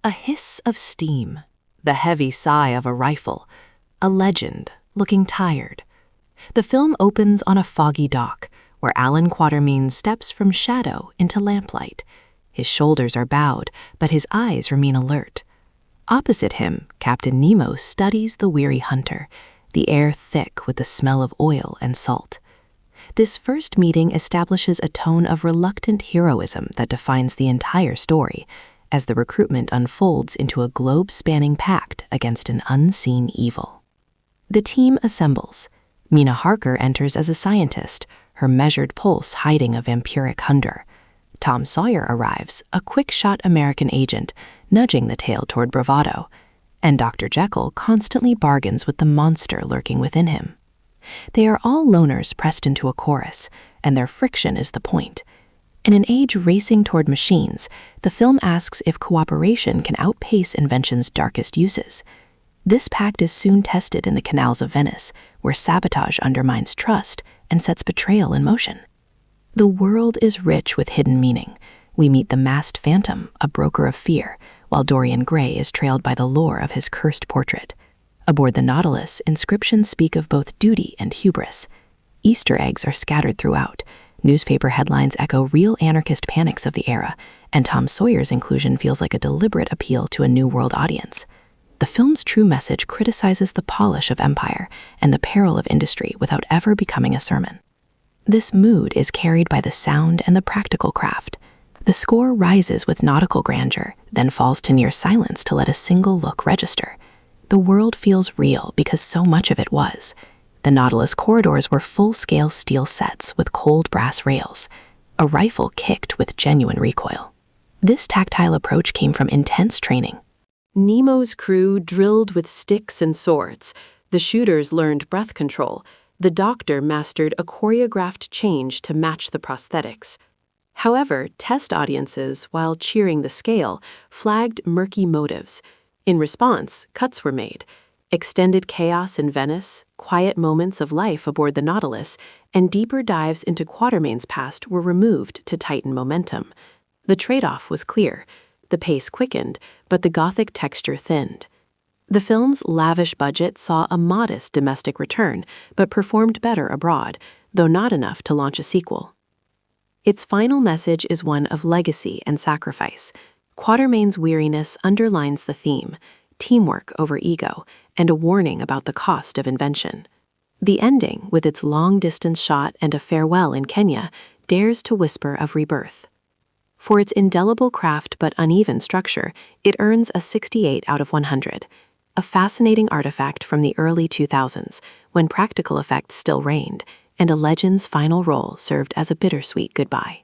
A hiss of steam, the heavy sigh of a rifle, a legend looking tired. The film opens on a foggy dock, where Allan Quatermain steps from shadow into lamplight. His shoulders are bowed, but his eyes remain alert. Opposite him, Captain Nemo studies the weary hunter, the air thick with the smell of oil and salt. This first meeting establishes a tone of reluctant heroism that defines the entire story, as the recruitment unfolds into a globe-spanning pact against an unseen evil. The team assembles. Mina Harker enters as a scientist, her measured pulse hiding a vampiric hunger. Tom Sawyer arrives, a quick-shot American agent, nudging the tale toward bravado, and Dr. Jekyll constantly bargains with the monster lurking within him. They are all loners pressed into a chorus, and their friction is the point. In an age racing toward machines, the film asks if cooperation can outpace invention's darkest uses. This pact is soon tested in the canals of Venice, where sabotage undermines trust and sets betrayal in motion. The world is rich with hidden meaning. We meet the masked Fantom, a broker of fear, while Dorian Gray is trailed by the lure of his cursed portrait. Aboard the Nautilus, inscriptions speak of both duty and hubris. Easter eggs are scattered throughout. Newspaper headlines echo real anarchist panics of the era, and Tom Sawyer's inclusion feels like a deliberate appeal to a New World audience. The film's true message criticizes the polish of empire and the peril of industry without ever becoming a sermon. This mood is carried by the sound and the practical craft. The score rises with nautical grandeur, then falls to near silence to let a single look register. The world feels real because so much of it was. The Nautilus corridors were full-scale steel sets with cold brass rails, a rifle kicked with genuine recoil. This tactile approach came from intense training. Nemo's crew drilled with sticks and swords. The shooters learned breath control. The doctor mastered a choreographed change to match the prosthetics. However, test audiences, while cheering the scale, flagged murky motives. In response, cuts were made. Extended chaos in Venice, quiet moments of life aboard the Nautilus, and deeper dives into Quatermain's past were removed to tighten momentum. The trade-off was clear. The pace quickened, but the gothic texture thinned. The film's lavish budget saw a modest domestic return, but performed better abroad, though not enough to launch a sequel. Its final message is one of legacy and sacrifice. Quatermain's weariness underlines the theme: teamwork over ego, and a warning about the cost of invention. The ending, with its long-distance shot and a farewell in Kenya, dares to whisper of rebirth. For its indelible craft but uneven structure, it earns a 68 out of 100, a fascinating artifact from the early 2000s, when practical effects still reigned, and a legend's final role served as a bittersweet goodbye.